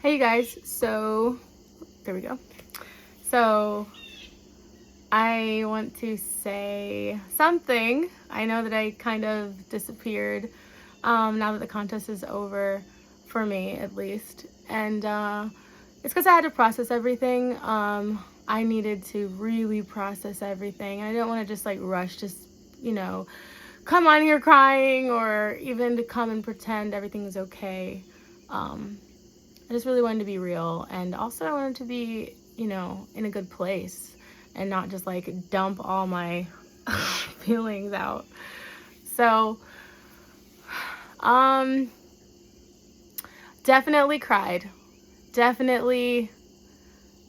Hey you guys, so there we go. So I want to say something. I know that I kind of disappeared now that the contest is over, for me at least. And it's because I had to process everything. I needed to really process everything. I didn't want to just like rush, come on here crying or even to come and pretend everything is okay. I just really wanted to be real, and also I wanted to be, in a good place and not just like dump all my feelings out. So, definitely cried. Definitely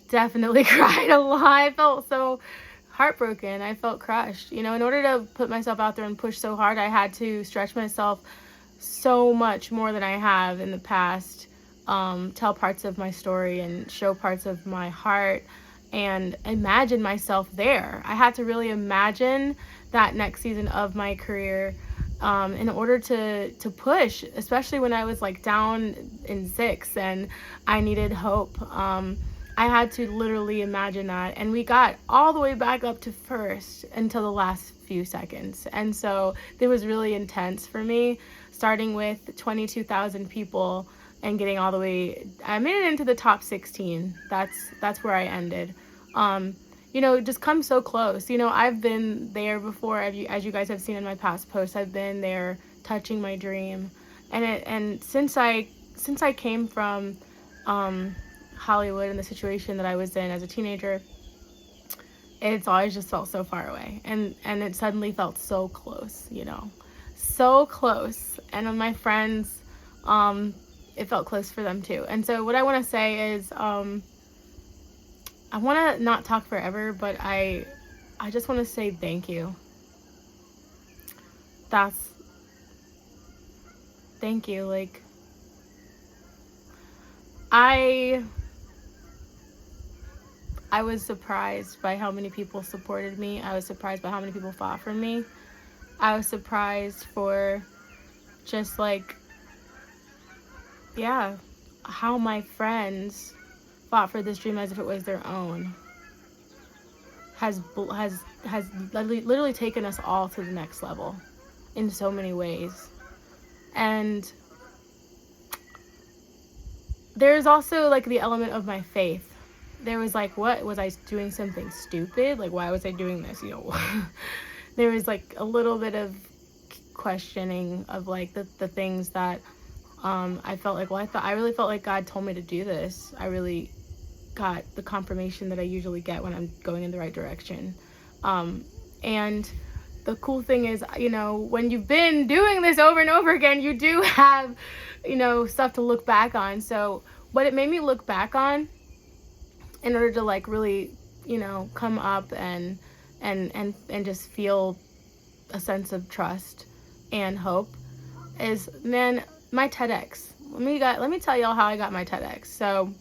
cried a lot. I felt so heartbroken. I felt crushed. In order to put myself out there and push so hard, I had to stretch myself so much more than I have in the past. Tell parts of my story and show parts of my heart and imagine myself there. I had to really imagine that next season of my career in order to push, especially when I was like down in 6 and I needed hope. I had to literally imagine that, and we got all the way back up to first until the last few seconds. And so it was really intense for me, starting with 22,000 people and getting all the way. I made it into the top 16. That's where I ended. Just come so close. I've been there before, as you guys have seen in my past posts. I've been there touching my dream, and since I came from Hollywood and the situation that I was in as a teenager, it's always just felt so far away, and it suddenly felt so close, so close. And with my friends, it felt close for them too. And so what I want to say is, I want to not talk forever, but I just want to say thank you. Thank you. Like, I was surprised by how many people supported me. I was surprised by how many people fought for me. I was surprised for just like, how my friends fought for this dream as if it was their own. Has literally taken us all to the next level in so many ways. And there's also like the element of my faith. There was like, what was I doing? Something stupid? Like, why was I doing this? There was like a little bit of questioning of like the things that I felt like, I really felt like God told me to do this. I really got the confirmation that I usually get when I'm going in the right direction. And the cool thing is, when you've been doing this over and over again, you do have, stuff to look back on. So what it made me look back on in order to like really, come up and just feel a sense of trust and hope is, man, my TEDx. Let me tell y'all how I got my TEDx. So,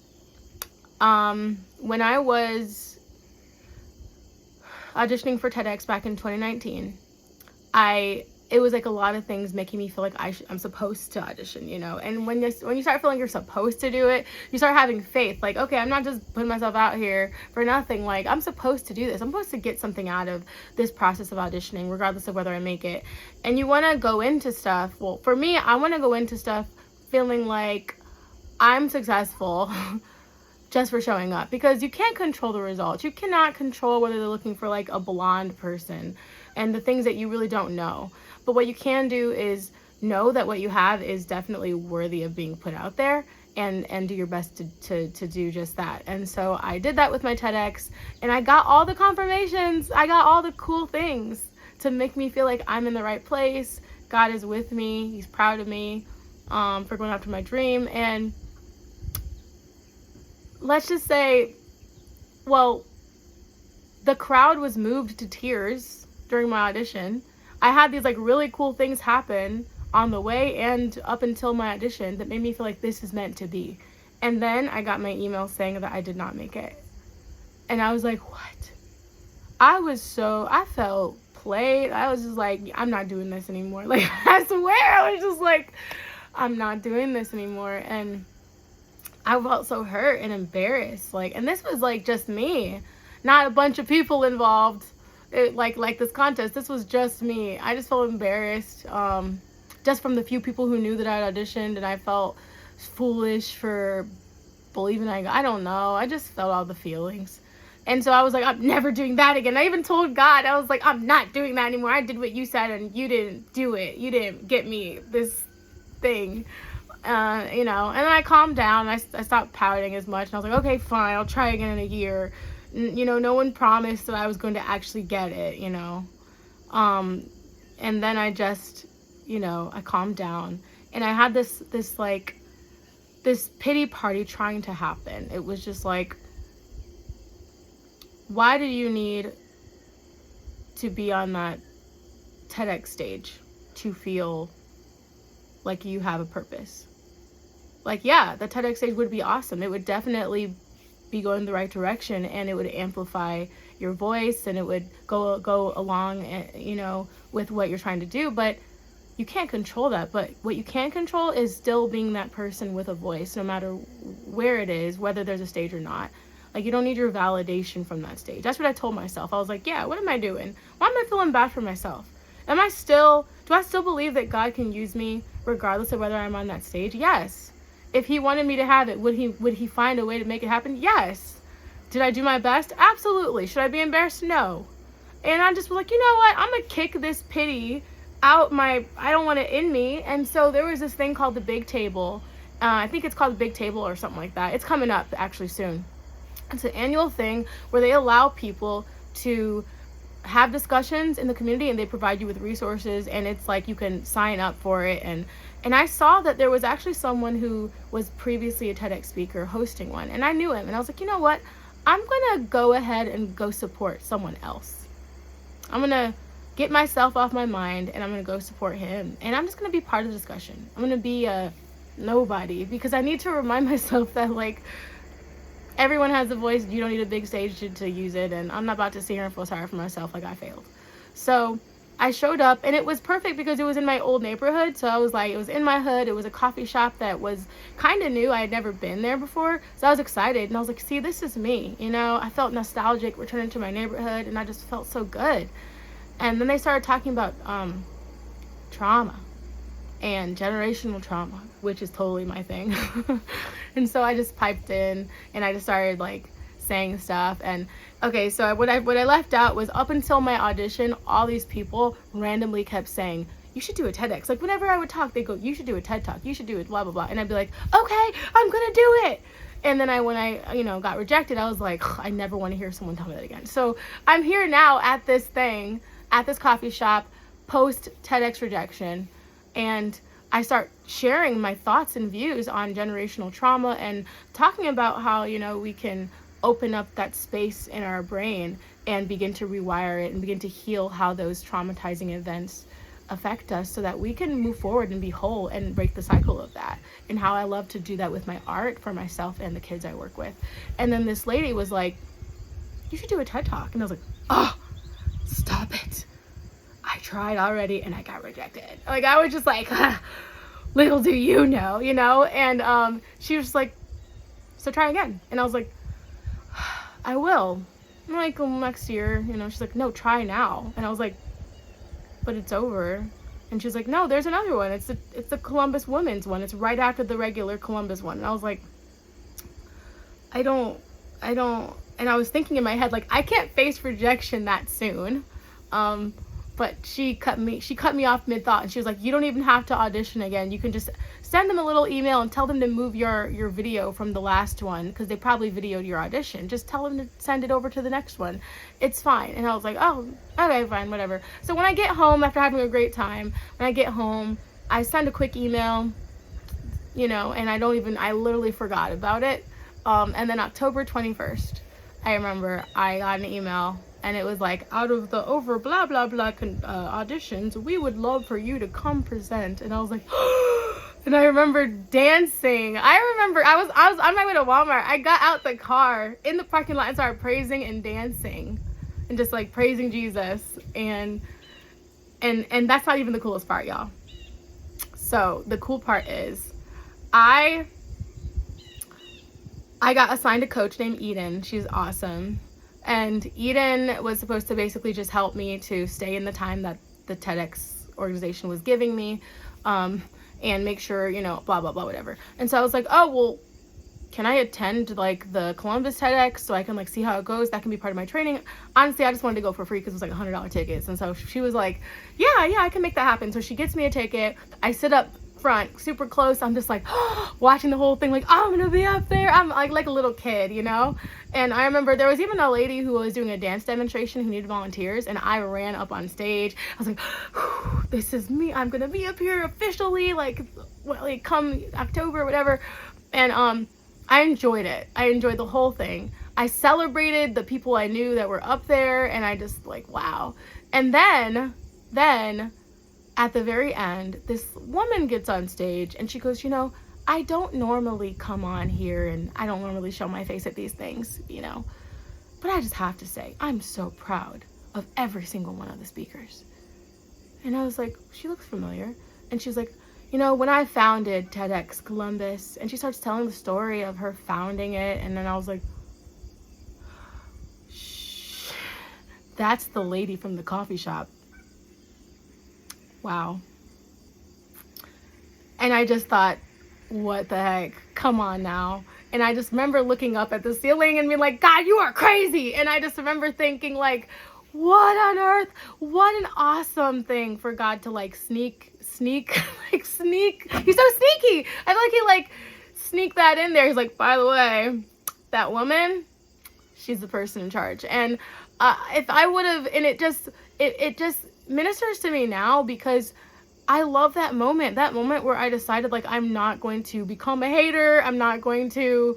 when I was auditioning for TEDx back in 2019, it was like a lot of things making me feel like I'm supposed to audition, and when you start feeling you're supposed to do it, you start having faith, like, okay, I'm not just putting myself out here for nothing, like, I'm supposed to do this, I'm supposed to get something out of this process of auditioning, regardless of whether I make it. And you want to go into stuff, well, for me, I want to go into stuff feeling like I'm successful just for showing up, because you can't control the results. You cannot control whether they're looking for like a blonde person and the things that you really don't know. But what you can do is know that what you have is definitely worthy of being put out there, and do your best to do just that. And so I did that with my TEDx, and I got all the confirmations. I got all the cool things to make me feel like I'm in the right place. God is with me. He's proud of me for going after my dream. And let's just say, well, the crowd was moved to tears during my audition. I had these like really cool things happen on the way and up until my audition that made me feel like this is meant to be. And then I got my email saying that I did not make it. And I was like, what? I felt played. I was just like, I'm not doing this anymore. Like, I swear, I was just like, I'm not doing this anymore. And I felt so hurt and embarrassed. Like, and this was like just me, not a bunch of people involved. Like this contest, this was just me. I just felt embarrassed, just from the few people who knew that I'd auditioned, and I felt foolish for believing I don't know. I just felt all the feelings. And so I was like, I'm never doing that again. I even told God, I was like, I'm not doing that anymore. I did what you said and you didn't do it. You didn't get me this thing. You know, and then I calmed down. I stopped pouting as much. And I was like, okay, fine. I'll try again in a year. You know, no one promised that I was going to actually get it, you know. And then I just, you know, I calmed down. And I had this pity party trying to happen. It was just like, why do you need to be on that TEDx stage to feel like you have a purpose? Like, yeah, the TEDx stage would be awesome. It would definitely be going the right direction, and it would amplify your voice, and it would go along, you know, with what you're trying to do. But you can't control that. But what you can control is still being that person with a voice, no matter where it is, whether there's a stage or not. Like, you don't need your validation from that stage. That's what I told myself. I was like, yeah, what am I doing? Why am I feeling bad for myself? Do I still believe that God can use me regardless of whether I'm on that stage? Yes. If he wanted me to have it, would he find a way to make it happen? Yes. Did I do my best? Absolutely. Should I be embarrassed? No. And I just was like, you know what? I'm going to kick this pity out I don't want it in me. And so there was this thing called the Big Table. I think it's called the Big Table or something like that. It's coming up actually soon. It's an annual thing where they allow people to have discussions in the community, and they provide you with resources, and it's like you can sign up for it. And I saw that there was actually someone who was previously a TEDx speaker hosting one, and I knew him, and I was like, you know what? I'm going to go ahead and go support someone else. I'm going to get myself off my mind, and I'm going to go support him, and I'm just going to be part of the discussion. I'm going to be a nobody, because I need to remind myself that, like, everyone has a voice. You don't need a big stage to use it, and I'm not about to sit here and feel sorry for myself like I failed. So I showed up, and it was perfect because it was in my old neighborhood. So I was like, it was in my hood. It was a coffee shop that was kind of new. I had never been there before, so I was excited, and I was like, see, this is me. You know, I felt nostalgic returning to my neighborhood, and I just felt so good. And then they started talking about trauma and generational trauma, which is totally my thing. And so I just piped in, and I just started like saying stuff. And okay, so what I left out was, up until my audition, all these people randomly kept saying, you should do a TEDx. Like, whenever I would talk, they go, you should do a TED Talk, you should do it, blah blah blah. And I'd be like, okay, I'm gonna do it. And then when I you know, got rejected, I was like, I never want to hear someone tell me that again. So I'm here now at this thing, at this coffee shop, post TEDx rejection, and I start sharing my thoughts and views on generational trauma, and talking about how, you know, we can open up that space in our brain and begin to rewire it and begin to heal how those traumatizing events affect us, so that we can move forward and be whole and break the cycle of that. And how I love to do that with my art for myself and the kids I work with. And then this lady was like, you should do a TED Talk. And I was like, oh, stop it. I tried already and I got rejected. Like, I was just like, little do you know, you know? And she was like, so try again. And I was like, I will. I'm like, well, next year, you know? She's like, no, try now. And I was like, but it's over. And she's like, no, there's another one. It's the Columbus Women's one. It's right after the regular Columbus one. And I was like, I don't. And I was thinking in my head, like, I can't face rejection that soon. But she cut me off mid-thought, and she was like, you don't even have to audition again. You can just send them a little email and tell them to move your video from the last one, because they probably videoed your audition. Just tell them to send it over to the next one. It's fine. And I was like, oh, okay, fine, whatever. So when I get home, after having a great time, I send a quick email, you know, and I literally forgot about it. And then October 21st, I remember I got an email, and it was like, out of the over blah blah blah auditions, we would love for you to come present. And I was like, and I remember dancing. I was on my way to Walmart. I got out the car in the parking lot and started praising and dancing, and just like praising Jesus. And that's not even the coolest part, y'all. So the cool part is, I I got assigned a coach named Eden. She's awesome. And Eden was supposed to basically just help me to stay in the time that the TEDx organization was giving me, and make sure, blah, blah, blah, whatever. And so I was like, oh, well, can I attend like the Columbus TEDx so I can like see how it goes? That can be part of my training. Honestly, I just wanted to go for free because it was like $100 tickets. And so she was like, yeah, I can make that happen. So she gets me a ticket. I sit up front, super close. I'm just like watching the whole thing, like, I'm gonna be up there. I'm like a little kid, And I remember there was even a lady who was doing a dance demonstration who needed volunteers, and I ran up on stage. I was like, this is me. I'm gonna be up here officially, like come October, whatever. And I enjoyed it. I enjoyed the whole thing. I celebrated the people I knew that were up there, and I just like, wow. And then at the very end, this woman gets on stage and she goes, I don't normally come on here and I don't normally show my face at these things, but I just have to say, I'm so proud of every single one of the speakers. And I was like, she looks familiar. And she's like, when I founded TEDx Columbus, and she starts telling the story of her founding it. And then I was like, shh, that's the lady from the coffee shop. Wow. And I just thought, what the heck? Come on now. And I just remember looking up at the ceiling and being like, God, you are crazy. And I just remember thinking like, what on earth? What an awesome thing for God to like sneak. He's so sneaky. I feel like he like sneaked that in there. He's like, by the way, that woman, she's the person in charge. And if I would have, and it just ministers to me now because I love that moment where I decided like I'm not going to become a hater. I'm not going to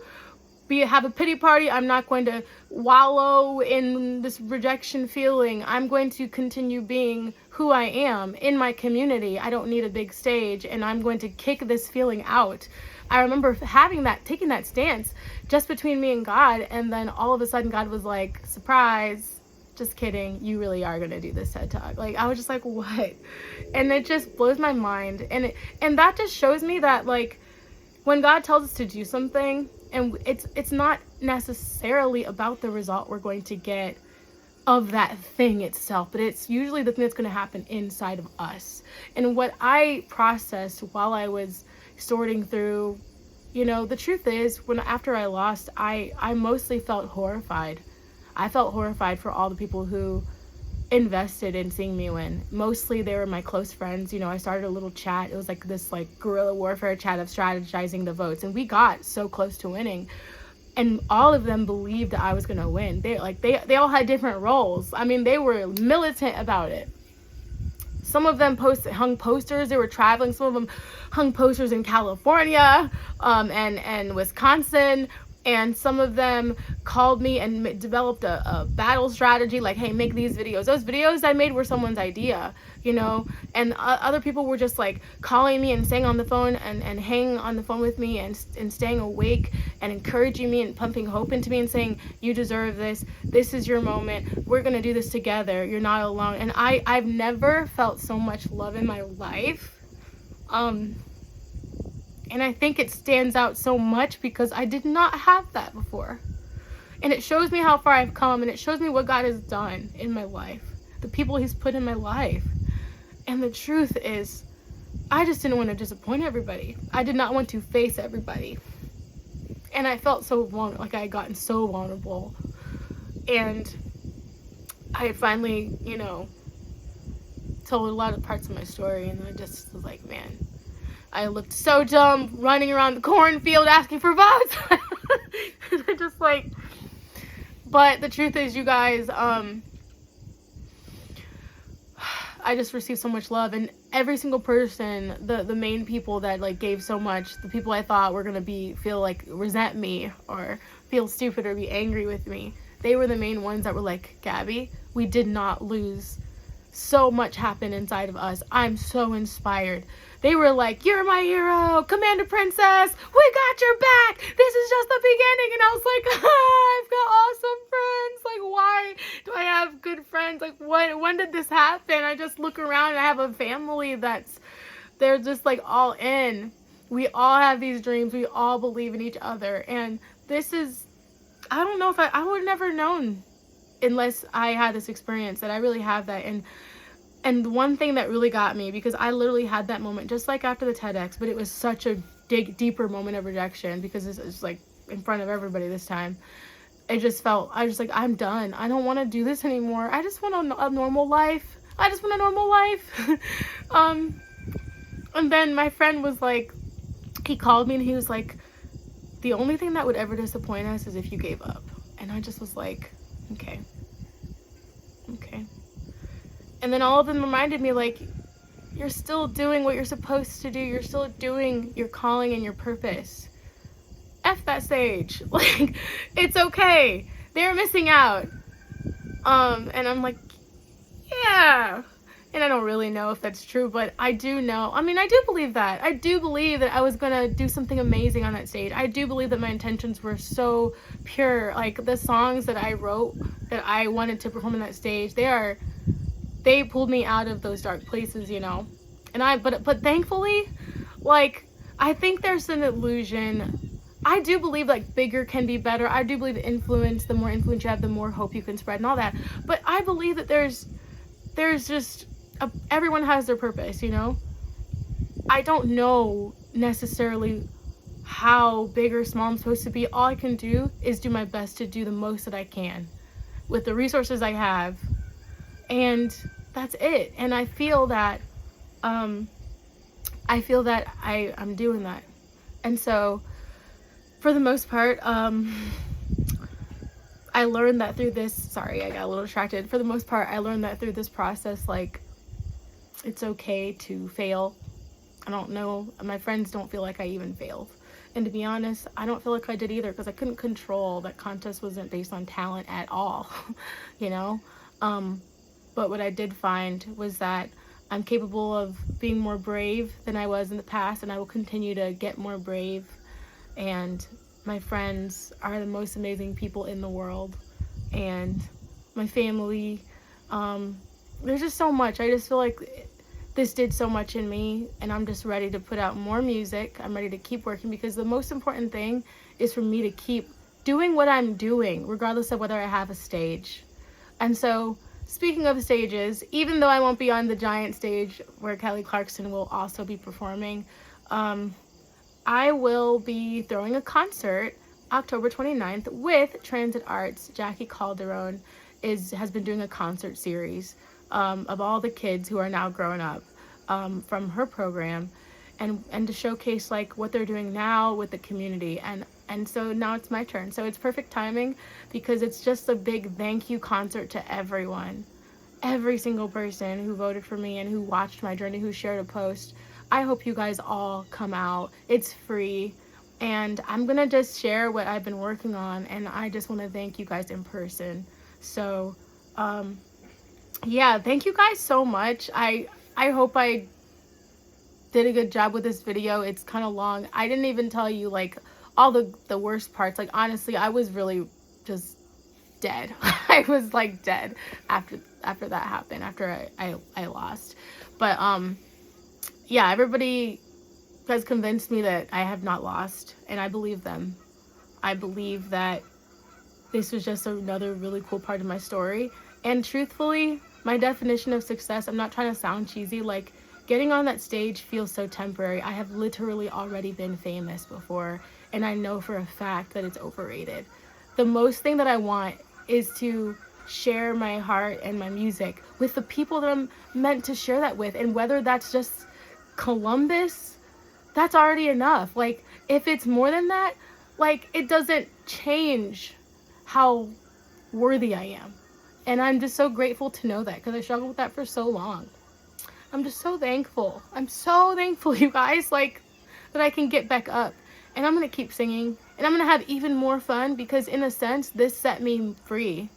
have a pity party. I'm not going to wallow in this rejection feeling. I'm going to continue being who I am in my community. I don't need a big stage, and I'm going to kick this feeling out. I remember taking that stance just between me and God, and then all of a sudden God was like, surprise, just kidding, you really are going to do this TED Talk. Like, I was just like, what? And it just blows my mind. And that just shows me that like when God tells us to do something, and it's not necessarily about the result we're going to get of that thing itself, but it's usually the thing that's going to happen inside of us. And what I processed while I was sorting through, the truth is, after I lost, I mostly felt horrified. I felt horrified for all the people who invested in seeing me win. Mostly they were my close friends. I started a little chat. It was like this like guerrilla warfare chat of strategizing the votes, and we got so close to winning, and all of them believed that I was gonna win. They all had different roles. I mean, they were militant about it. Some of them hung posters. They were traveling. Some of them hung posters in California and Wisconsin. And some of them called me and developed a battle strategy, like, hey, make these videos. Those videos I made were someone's idea, and other people were just like calling me and staying on the phone and hanging on the phone with me and staying awake and encouraging me and pumping hope into me and saying, you deserve this. This is your moment. We're going to do this together. You're not alone. And I've never felt so much love in my life. And I think it stands out so much because I did not have that before. And it shows me how far I've come, and it shows me what God has done in my life, the people he's put in my life. And the truth is, I just didn't want to disappoint everybody. I did not want to face everybody. And I felt so vulnerable, like I had gotten so vulnerable. And I had finally, told a lot of parts of my story, and I just was like, man, I looked so dumb running around the cornfield asking for votes. I just like, but the truth is, you guys, I just received so much love, and every single person, the main people that like gave so much, the people I thought were gonna feel like resent me or feel stupid or be angry with me, they were the main ones that were like, Gabby, we did not lose. So much happened inside of us. I'm so inspired. They were like, you're my hero, Commander Princess, we got your back, this is just the beginning. And I was like, I've got awesome friends. Like, why do I have good friends? Like, when did this happen? I just look around and I have a family they're just like all in. We all have these dreams. We all believe in each other. And this is, I don't know if I would never known unless I had this experience that I really have that. And one thing that really got me, because I literally had that moment just like after the TEDx, but it was such a deeper moment of rejection because it was like in front of everybody this time. I was just like, I'm done. I don't want to do this anymore. I just want a normal life. I just want a normal life. And then my friend was like, he called me and he was like, the only thing that would ever disappoint us is if you gave up. And I just was like, okay. And then all of them reminded me, like, you're still doing what you're supposed to do. You're still doing your calling and your purpose. F that stage. Like, it's okay. They're missing out. And I'm like, yeah. And I don't really know if that's true, but I do know. I mean, I do believe that. I do believe that I was going to do something amazing on that stage. I do believe that my intentions were so pure. Like, the songs that I wrote that I wanted to perform on that stage, they pulled me out of those dark places, you know. And but thankfully, like, I think there's an illusion. I do believe, like, bigger can be better. I do believe influence, the more influence you have, the more hope you can spread and all that. But I believe that there's just, everyone has their purpose, you know. I don't know necessarily how big or small I'm supposed to be. All I can do is do my best to do the most that I can with the resources I have. And that's it. And I feel that I'm doing that. And so for the most part, I learned that through this, sorry, I got a little distracted. For the most part, I learned that through this process, like, it's okay to fail. I don't know, my friends don't feel like I even failed. And to be honest, I don't feel like I did either, because I couldn't control that contest wasn't based on talent at all, you know? But what I did find was that I'm capable of being more brave than I was in the past, and I will continue to get more brave. And my friends are the most amazing people in the world, and my family, there's just so much. I just feel like this did so much in me, and I'm just ready to put out more music. I'm ready to keep working, because the most important thing is for me to keep doing what I'm doing, regardless of whether I have a stage. And so, speaking of stages, even though I won't be on the giant stage where Kelly Clarkson will also be performing, I will be throwing a concert October 29th with Transit Arts. Jackie Calderon has been doing a concert series of all the kids who are now growing up from her program, and to showcase, like, what they're doing now with the community. And so now it's my turn. So it's perfect timing, because it's just a big thank you concert to everyone. Every single person who voted for me and who watched my journey, who shared a post. I hope you guys all come out. It's free. And I'm going to just share what I've been working on. And I just want to thank you guys in person. So, yeah, thank you guys so much. I hope I did a good job with this video. It's kind of long. I didn't even tell you, like, all the worst parts. Like, honestly, I was really just dead. I was, like, dead after that happened, after I lost. But yeah, everybody has convinced me that I have not lost, and I believe them. I believe that this was just another really cool part of my story. And truthfully, my definition of success, I'm not trying to sound cheesy, like, getting on that stage feels so temporary. I have literally already been famous before, and I know for a fact that it's overrated. The most thing that I want is to share my heart and my music with the people that I'm meant to share that with. And whether that's just Columbus, that's already enough. Like, if it's more than that, like, it doesn't change how worthy I am. And I'm just so grateful to know that, because I struggled with that for so long. I'm just so thankful. I'm so thankful, you guys, like, that I can get back up. And I'm going to keep singing. And I'm going to have even more fun, because in a sense, this set me free.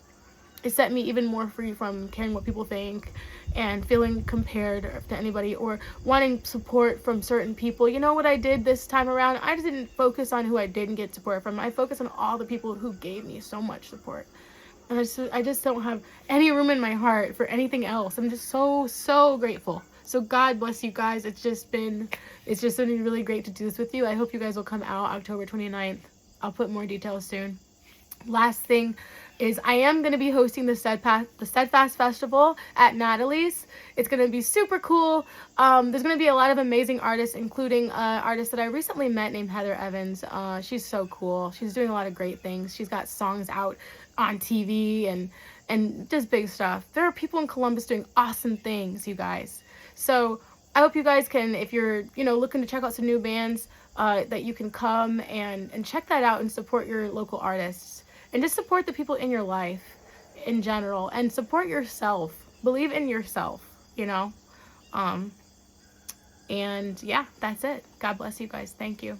It set me even more free from caring what people think and feeling compared to anybody or wanting support from certain people. You know what I did this time around? I just didn't focus on who I didn't get support from. I focused on all the people who gave me so much support. And I just don't have any room in my heart for anything else. I'm just so, so grateful. So God bless you guys. It's just been really great to do this with you. I hope you guys will come out October 29th. I'll put more details soon. Last thing is I am going to be hosting the Steadfast Festival at Natalie's. It's going to be super cool. There's going to be a lot of amazing artists, including an artist that I recently met named Heather Evans. She's so cool. She's doing a lot of great things. She's got songs out on TV and just big stuff. There are people in Columbus doing awesome things, you guys. So I hope you guys can, if you're, looking to check out some new bands, that you can come and check that out and support your local artists. And just support the people in your life in general. And support yourself. Believe in yourself, And yeah, that's it. God bless you guys. Thank you.